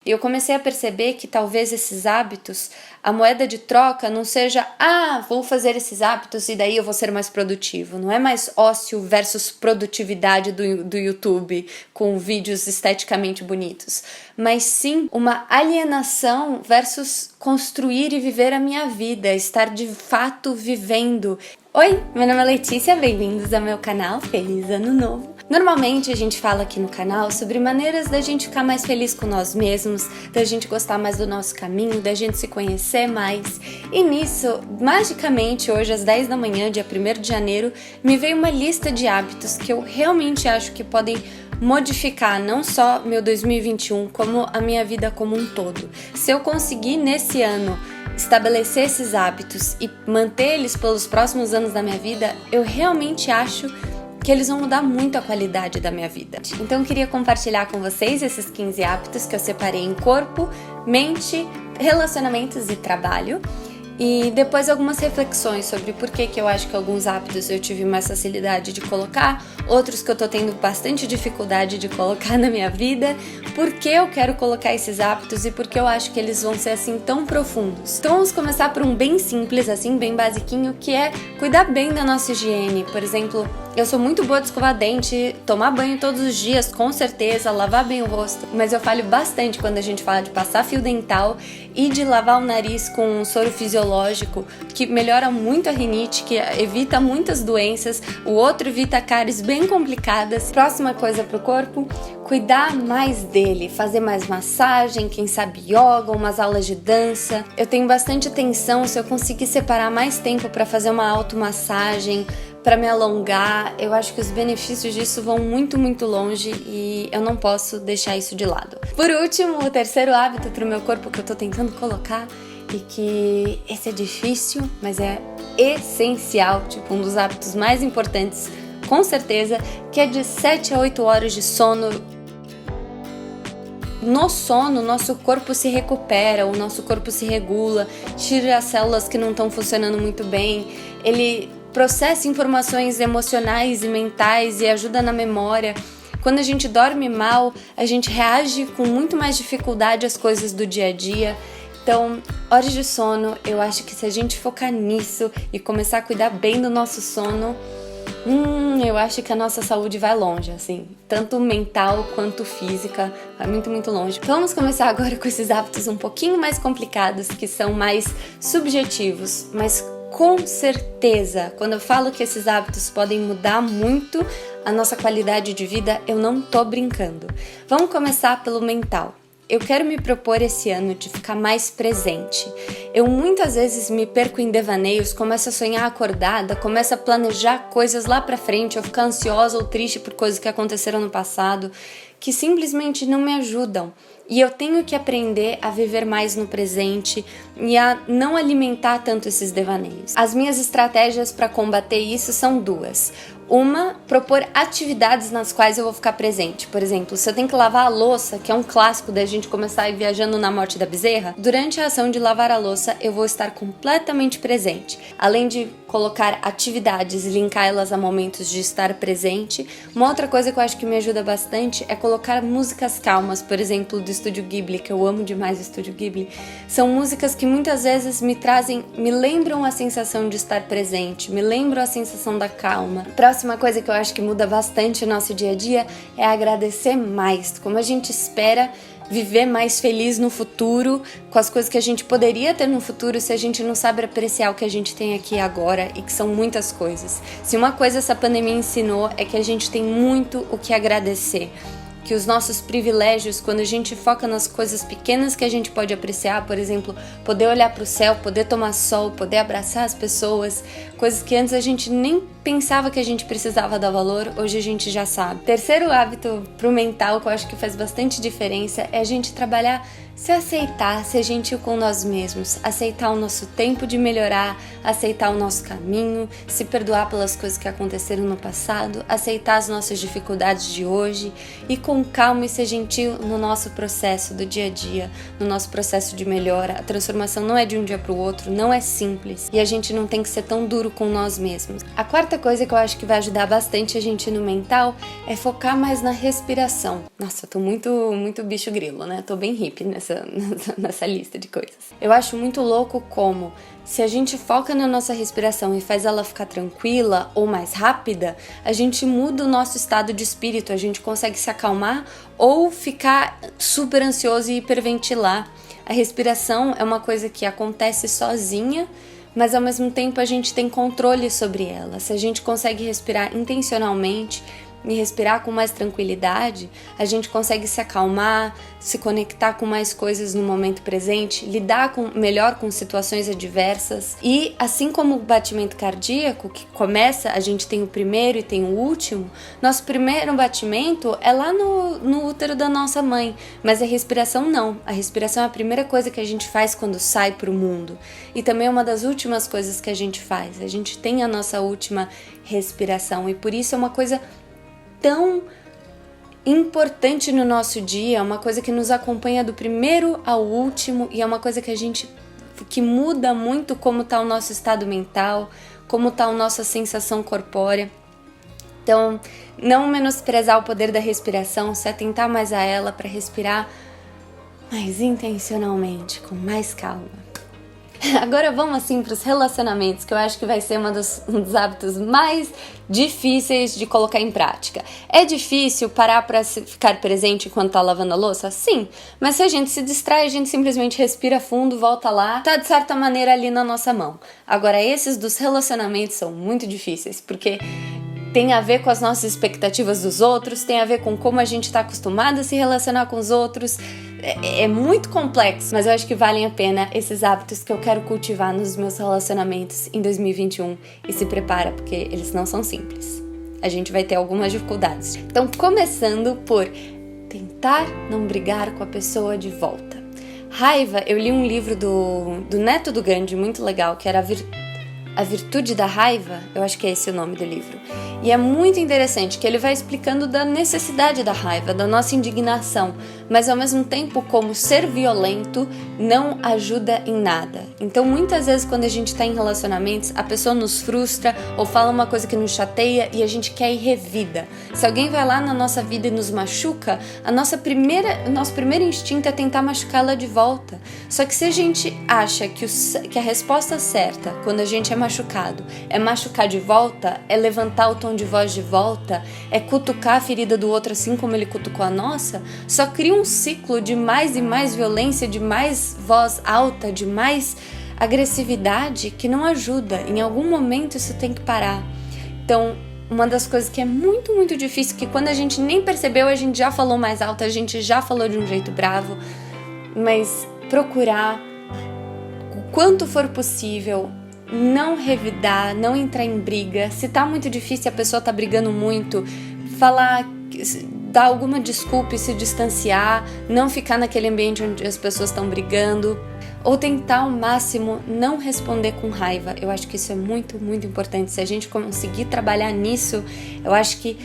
E eu comecei a perceber que talvez esses hábitos, a moeda de troca não seja vou fazer esses hábitos e daí eu vou ser mais produtivo. Não é mais ócio versus produtividade do YouTube com vídeos esteticamente bonitos, mas sim uma alienação versus construir e viver a minha vida, estar de fato vivendo. Oi, meu nome é Letícia, bem-vindos ao meu canal, feliz ano novo! Normalmente a gente fala aqui no canal sobre maneiras da gente ficar mais feliz com nós mesmos, da gente gostar mais do nosso caminho, da gente se conhecer mais. E nisso, magicamente, hoje às 10 da manhã, dia 1º de janeiro, me veio uma lista de hábitos que eu realmente acho que podem modificar não só meu 2021, como a minha vida como um todo. Se eu conseguir nesse ano estabelecer esses hábitos e manter eles pelos próximos anos da minha vida, eu realmente acho que eles vão mudar muito a qualidade da minha vida. Então eu queria compartilhar com vocês esses 15 hábitos que eu separei em corpo, mente, relacionamentos e trabalho. E depois algumas reflexões sobre por que eu acho que alguns hábitos eu tive mais facilidade de colocar, outros que eu tô tendo bastante dificuldade de colocar na minha vida, por que eu quero colocar esses hábitos e por que eu acho que eles vão ser assim tão profundos. Então vamos começar por um bem simples, assim, bem basiquinho, que é cuidar bem da nossa higiene. Por exemplo, eu sou muito boa de escovar dente, tomar banho todos os dias, com certeza, lavar bem o rosto, mas eu falho bastante quando a gente fala de passar fio dental e de lavar o nariz com um soro fisiológico, que melhora muito a rinite, que evita muitas doenças, o outro evita cáries bem complicadas. Próxima coisa pro corpo, cuidar mais dele, fazer mais massagem, quem sabe yoga, umas aulas de dança. Eu tenho bastante tensão, se eu conseguir separar mais tempo para fazer uma automassagem, para me alongar, eu acho que os benefícios disso vão muito, muito longe e eu não posso deixar isso de lado. Por último, o terceiro hábito pro meu corpo que eu tô tentando colocar e que esse é difícil, mas é essencial, tipo um dos hábitos mais importantes, com certeza, que é de 7 a 8 horas de sono. No sono, nosso corpo se recupera, o nosso corpo se regula, tira as células que não estão funcionando muito bem, ele processa informações emocionais e mentais e ajuda na memória. Quando a gente dorme mal, a gente reage com muito mais dificuldade às coisas do dia a dia. Então, horas de sono, eu acho que se a gente focar nisso e começar a cuidar bem do nosso sono, eu acho que a nossa saúde vai longe, assim, tanto mental quanto física, vai muito, muito longe. Então, vamos começar agora com esses hábitos um pouquinho mais complicados, que são mais subjetivos, mas com certeza, quando eu falo que esses hábitos podem mudar muito a nossa qualidade de vida, eu não tô brincando. Vamos começar pelo mental. Eu quero me propor esse ano de ficar mais presente. Eu muitas vezes me perco em devaneios, começo a sonhar acordada, começo a planejar coisas lá pra frente, eu ficar ansiosa ou triste por coisas que aconteceram no passado, que simplesmente não me ajudam. E eu tenho que aprender a viver mais no presente e a não alimentar tanto esses devaneios. As minhas estratégias para combater isso são duas. Uma, propor atividades nas quais eu vou ficar presente. Por exemplo, se eu tenho que lavar a louça, que é um clássico da gente começar a ir viajando na morte da bezerra, durante a ação de lavar a louça eu vou estar completamente presente. Além de colocar atividades e linkar elas a momentos de estar presente, uma outra coisa que eu acho que me ajuda bastante é colocar músicas calmas, por exemplo, do Estúdio Ghibli, que eu amo demais o Estúdio Ghibli. São músicas que muitas vezes me lembram a sensação de estar presente, me lembram a sensação da calma. Próxima coisa que eu acho que muda bastante o nosso dia a dia é agradecer mais, como a gente espera viver mais feliz no futuro, com as coisas que a gente poderia ter no futuro se a gente não sabe apreciar o que a gente tem aqui agora, e que são muitas coisas. Se uma coisa essa pandemia ensinou é que a gente tem muito o que agradecer. Que os nossos privilégios, quando a gente foca nas coisas pequenas que a gente pode apreciar, por exemplo, poder olhar para o céu, poder tomar sol, poder abraçar as pessoas, coisas que antes a gente nem pensava que a gente precisava dar valor, hoje a gente já sabe. Terceiro hábito pro mental que eu acho que faz bastante diferença é a gente trabalhar se aceitar, ser gentil com nós mesmos, aceitar o nosso tempo de melhorar, aceitar o nosso caminho, se perdoar pelas coisas que aconteceram no passado, aceitar as nossas dificuldades de hoje e com calma e ser gentil no nosso processo do dia a dia, no nosso processo de melhora. A transformação não é de um dia para o outro, não é simples e a gente não tem que ser tão duro com nós mesmos. A quarta quarta coisa que eu acho que vai ajudar bastante a gente no mental é focar mais na respiração. Nossa, eu tô muito bicho grilo, né? Tô bem hippie nessa lista de coisas. Eu acho muito louco como, se a gente foca na nossa respiração e faz ela ficar tranquila ou mais rápida, a gente muda o nosso estado de espírito, a gente consegue se acalmar ou ficar super ansioso e hiperventilar. A respiração é uma coisa que acontece sozinha, mas ao mesmo tempo a gente tem controle sobre ela. Se a gente consegue respirar intencionalmente e respirar com mais tranquilidade, a gente consegue se acalmar, se conectar com mais coisas no momento presente, lidar melhor com situações adversas. E assim como o batimento cardíaco, que começa, a gente tem o primeiro e tem o último, nosso primeiro batimento é lá no útero da nossa mãe, mas a respiração não. A respiração é a primeira coisa que a gente faz quando sai para o mundo. E também é uma das últimas coisas que a gente faz. A gente tem a nossa última respiração e por isso é uma coisa tão importante no nosso dia, é uma coisa que nos acompanha do primeiro ao último e é uma coisa que muda muito como está o nosso estado mental, como está a nossa sensação corpórea. Então, não menosprezar o poder da respiração, se atentar mais a ela para respirar mais intencionalmente, com mais calma. Agora vamos assim para os relacionamentos, que eu acho que vai ser um dos hábitos mais difíceis de colocar em prática. É difícil parar para ficar presente enquanto tá lavando a louça? Sim, mas se a gente se distrai, a gente simplesmente respira fundo, volta lá, tá de certa maneira ali na nossa mão. Agora esses dos relacionamentos são muito difíceis, porque tem a ver com as nossas expectativas dos outros, tem a ver com como a gente está acostumado a se relacionar com os outros. É muito complexo, mas eu acho que valem a pena esses hábitos que eu quero cultivar nos meus relacionamentos em 2021. E se prepara, porque eles não são simples. A gente vai ter algumas dificuldades. Então, começando por tentar não brigar com a pessoa de volta. Raiva, eu li um livro do neto do Gandhi, muito legal, que era A Virtude da Raiva, eu acho que é esse o nome do livro. E é muito interessante que ele vai explicando da necessidade da raiva, da nossa indignação, mas ao mesmo tempo como ser violento não ajuda em nada. Então muitas vezes quando a gente está em relacionamentos, a pessoa nos frustra ou fala uma coisa que nos chateia e a gente quer ir revida. Se alguém vai lá na nossa vida e nos machuca, o nosso primeiro instinto é tentar machucá-la de volta. Só que se a gente acha que a resposta certa quando a gente é machucado é machucar de volta, é levantar o tom de voz de volta, é cutucar a ferida do outro assim como ele cutucou a nossa, só cria um ciclo de mais e mais violência, de mais voz alta, de mais agressividade que não ajuda. Em algum momento isso tem que parar. Então, uma das coisas que é muito, muito difícil, que quando a gente nem percebeu, a gente já falou mais alto, a gente já falou de um jeito bravo, mas procurar, o quanto for possível, não revidar, não entrar em briga. Se tá muito difícil, a pessoa tá brigando muito, falar, dar alguma desculpa e se distanciar, não ficar naquele ambiente onde as pessoas estão brigando, ou tentar ao máximo não responder com raiva. Eu acho que isso é muito, muito importante. Se a gente conseguir trabalhar nisso, eu acho que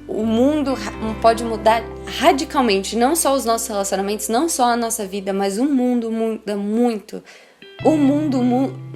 o mundo pode mudar radicalmente, não só os nossos relacionamentos, não só a nossa vida, mas o mundo muda muito.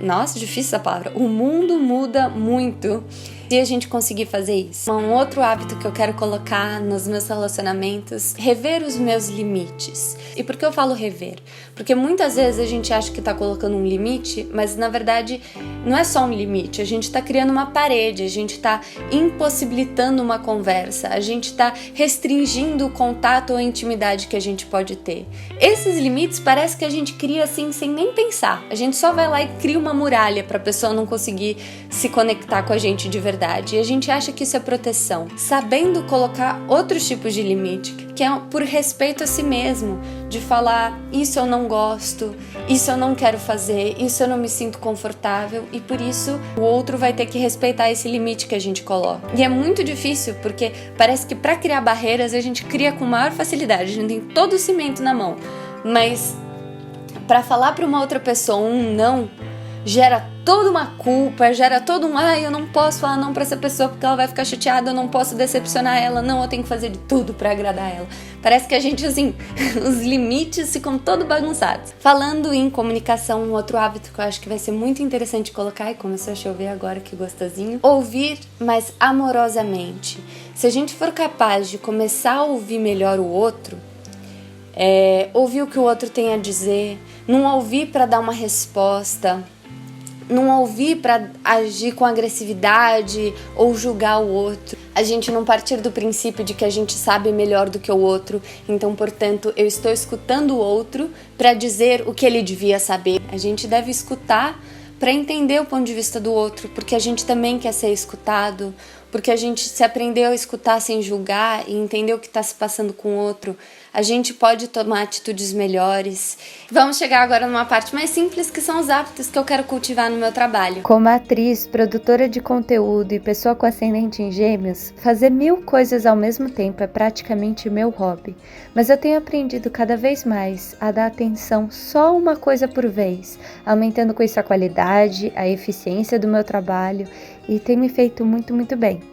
Nossa, difícil essa palavra. O mundo muda muito se a gente conseguir fazer isso. Um outro hábito que eu quero colocar nos meus relacionamentos, rever os meus limites. E por que eu falo rever? Porque muitas vezes a gente acha que tá colocando um limite, mas na verdade não é só um limite. A gente tá criando uma parede, a gente tá impossibilitando uma conversa, a gente tá restringindo o contato ou a intimidade que a gente pode ter. Esses limites parece que a gente cria assim sem nem pensar. A gente só vai lá e cria uma muralha pra pessoa não conseguir se conectar com a gente de verdade. E a gente acha que isso é proteção. Sabendo colocar outros tipos de limite, que é por respeito a si mesmo, de falar, isso eu não gosto, isso eu não quero fazer, isso eu não me sinto confortável, e por isso o outro vai ter que respeitar esse limite que a gente coloca. E é muito difícil, porque parece que para criar barreiras a gente cria com maior facilidade, a gente tem todo o cimento na mão, mas para falar para uma outra pessoa um não, gera toda uma culpa, gera todo um eu não posso falar não pra essa pessoa porque ela vai ficar chateada, eu não posso decepcionar ela, não, eu tenho que fazer de tudo pra agradar ela. Parece que a gente, assim, os limites ficam todos bagunçados. Falando em comunicação, um outro hábito que eu acho que vai ser muito interessante colocar, e começou a chover agora, que gostosinho, ouvir mais amorosamente. Se a gente for capaz de começar a ouvir melhor o outro, ouvir o que o outro tem a dizer, não ouvir pra dar uma resposta, não ouvir para agir com agressividade ou julgar o outro. A gente não partir do princípio de que a gente sabe melhor do que o outro, então, portanto, eu estou escutando o outro para dizer o que ele devia saber. A gente deve escutar para entender o ponto de vista do outro, porque a gente também quer ser escutado, porque a gente se aprendeu a escutar sem julgar e entender o que está se passando com o outro, a gente pode tomar atitudes melhores. Vamos chegar agora numa parte mais simples, que são os hábitos que eu quero cultivar no meu trabalho. Como atriz, produtora de conteúdo e pessoa com ascendente em Gêmeos, fazer 1000 coisas ao mesmo tempo é praticamente meu hobby. Mas eu tenho aprendido cada vez mais a dar atenção só uma coisa por vez, aumentando com isso a qualidade, a eficiência do meu trabalho e tem me feito muito, muito bem.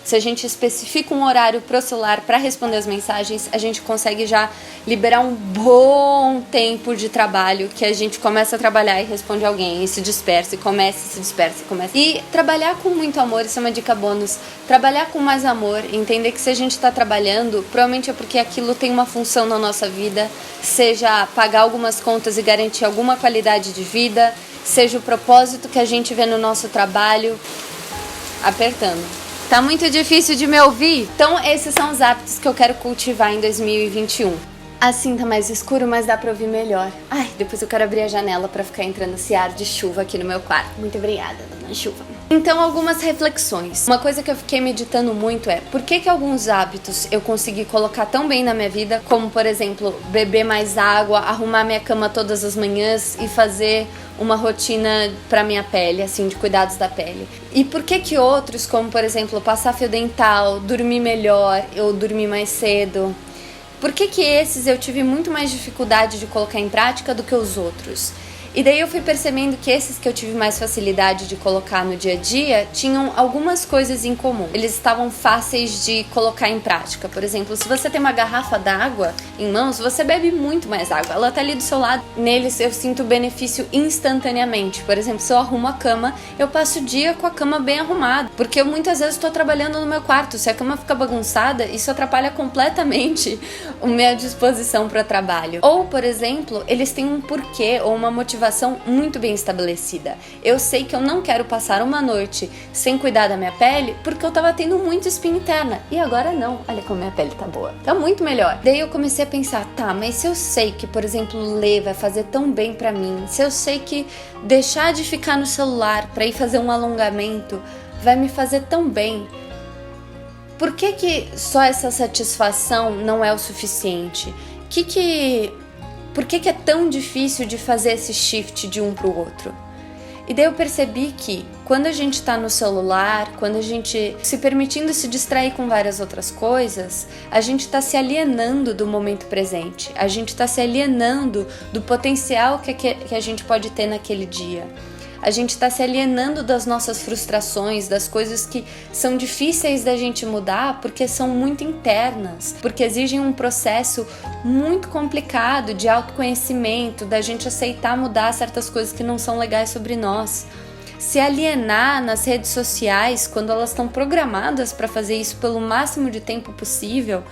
Se a gente especifica um horário pro celular para responder as mensagens, a gente consegue já liberar um bom tempo de trabalho, que a gente começa a trabalhar e responde alguém, e se dispersa, e começa, e se dispersa, e começa. E trabalhar com muito amor, isso é uma dica bônus. Trabalhar com mais amor, entender que se a gente tá trabalhando, provavelmente é porque aquilo tem uma função na nossa vida, seja pagar algumas contas e garantir alguma qualidade de vida, seja o propósito que a gente vê no nosso trabalho. Apertando. Tá muito difícil de me ouvir? Então esses são os hábitos que eu quero cultivar em 2021. Assim tá mais escuro, mas dá pra ouvir melhor. Ai, depois eu quero abrir a janela pra ficar entrando esse ar de chuva aqui no meu quarto. Muito obrigada, dona Chuva. Então, algumas reflexões. Uma coisa que eu fiquei meditando muito é por que alguns hábitos eu consegui colocar tão bem na minha vida, como, por exemplo, beber mais água, arrumar minha cama todas as manhãs e fazer uma rotina pra minha pele, assim, de cuidados da pele. E por que outros, como, por exemplo, passar fio dental, dormir melhor ou dormir mais cedo, por que esses eu tive muito mais dificuldade de colocar em prática do que os outros? E daí eu fui percebendo que esses que eu tive mais facilidade de colocar no dia a dia tinham algumas coisas em comum. Eles estavam fáceis de colocar em prática. Por exemplo, se você tem uma garrafa d'água em mãos, você bebe muito mais água. Ela tá ali do seu lado. Neles eu sinto benefício instantaneamente. Por exemplo, se eu arrumo a cama, eu passo o dia com a cama bem arrumada. Porque eu muitas vezes estou trabalhando no meu quarto. Se a cama fica bagunçada, isso atrapalha completamente a minha disposição para o trabalho. Ou, por exemplo, eles têm um porquê ou uma motivação muito bem estabelecida. Eu sei que eu não quero passar uma noite sem cuidar da minha pele porque eu tava tendo muito espinha interna. E agora não. Olha como minha pele tá boa. Tá muito melhor. Daí eu comecei a pensar, tá, mas se eu sei que, por exemplo, ler vai fazer tão bem pra mim, se eu sei que deixar de ficar no celular pra ir fazer um alongamento vai me fazer tão bem, por que só essa satisfação não é o suficiente? Por que é tão difícil de fazer esse shift de um para o outro? E daí eu percebi que quando a gente está no celular, quando a gente se permitindo se distrair com várias outras coisas, a gente está se alienando do momento presente, a gente está se alienando do potencial que a gente pode ter naquele dia. A gente está se alienando das nossas frustrações, das coisas que são difíceis da gente mudar porque são muito internas, porque exigem um processo muito complicado de autoconhecimento, da gente aceitar mudar certas coisas que não são legais sobre nós. Se alienar nas redes sociais quando elas estão programadas para fazer isso pelo máximo de tempo possível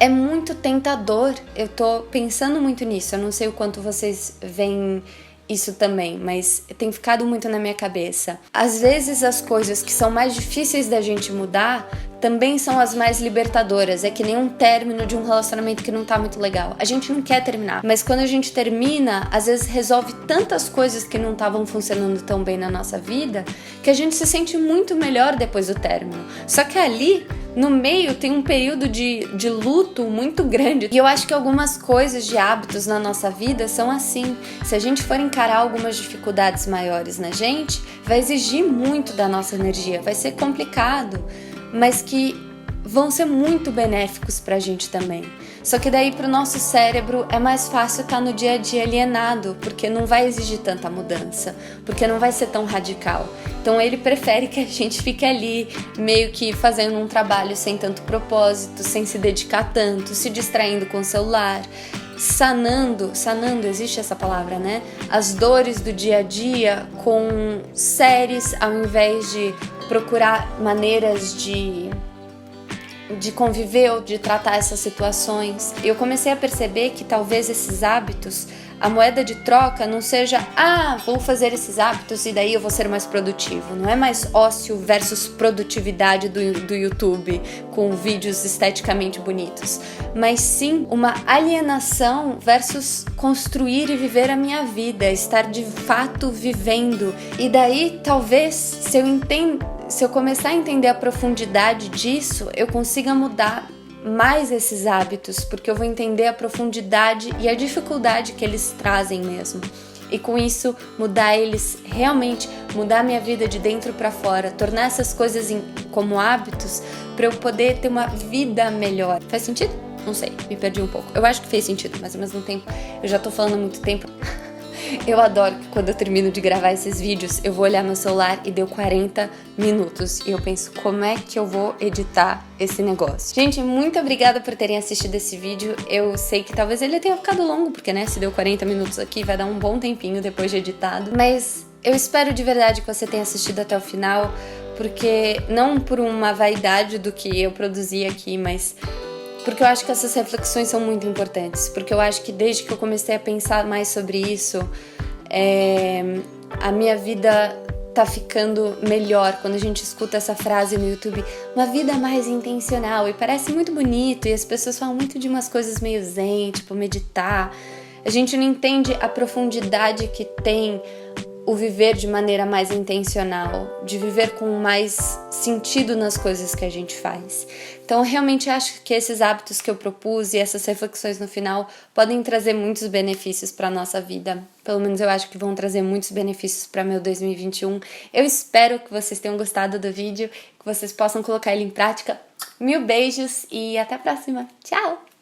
é muito tentador. Eu tô pensando muito nisso, eu não sei o quanto vocês veem isso também, mas tem ficado muito na minha cabeça. Às vezes as coisas que são mais difíceis da gente mudar também são as mais libertadoras. É que nem um término de um relacionamento que não tá muito legal. A gente não quer terminar, mas quando a gente termina, às vezes resolve tantas coisas que não estavam funcionando tão bem na nossa vida, que a gente se sente muito melhor depois do término. Só que ali, no meio, tem um período de luto muito grande. E eu acho que algumas coisas de hábitos na nossa vida são assim. Se a gente for encarar algumas dificuldades maiores na gente, vai exigir muito da nossa energia, vai ser complicado, mas que vão ser muito benéficos pra gente também. Só que daí pro nosso cérebro é mais fácil estar no dia a dia alienado, porque não vai exigir tanta mudança, porque não vai ser tão radical. Então ele prefere que a gente fique ali meio que fazendo um trabalho sem tanto propósito, sem se dedicar tanto, se distraindo com o celular, sanando, existe essa palavra, né? As dores do dia a dia com séries, ao invés de procurar maneiras de conviver ou de tratar essas situações. Eu comecei a perceber que talvez esses hábitos, a moeda de troca não seja vou fazer esses hábitos e daí eu vou ser mais produtivo. Não é mais ócio versus produtividade do YouTube com vídeos esteticamente bonitos, mas sim uma alienação versus construir e viver a minha vida, estar de fato vivendo. E daí talvez se eu começar a entender a profundidade disso, eu consiga mudar mais esses hábitos, porque eu vou entender a profundidade e a dificuldade que eles trazem mesmo. E com isso, mudar eles realmente, mudar minha vida de dentro para fora, tornar essas coisas como hábitos para eu poder ter uma vida melhor. Faz sentido? Não sei, me perdi um pouco. Eu acho que fez sentido, mas ao mesmo tempo, eu já tô falando há muito tempo. Eu adoro que quando eu termino de gravar esses vídeos, eu vou olhar meu celular e deu 40 minutos. E eu penso, como é que eu vou editar esse negócio? Gente, muito obrigada por terem assistido esse vídeo. Eu sei que talvez ele tenha ficado longo, porque, né, se deu 40 minutos aqui, vai dar um bom tempinho depois de editado. Mas eu espero de verdade que você tenha assistido até o final, porque não por uma vaidade do que eu produzi aqui, mas porque eu acho que essas reflexões são muito importantes, porque eu acho que desde que eu comecei a pensar mais sobre isso, a minha vida tá ficando melhor. Quando a gente escuta essa frase no YouTube, uma vida mais intencional, e parece muito bonito, e as pessoas falam muito de umas coisas meio zen, tipo meditar. A gente não entende a profundidade que tem o viver de maneira mais intencional, de viver com mais sentido nas coisas que a gente faz. Então, eu realmente acho que esses hábitos que eu propus e essas reflexões no final podem trazer muitos benefícios para a nossa vida. Pelo menos eu acho que vão trazer muitos benefícios para meu 2021. Eu espero que vocês tenham gostado do vídeo, que vocês possam colocar ele em prática. Mil beijos e até a próxima. Tchau!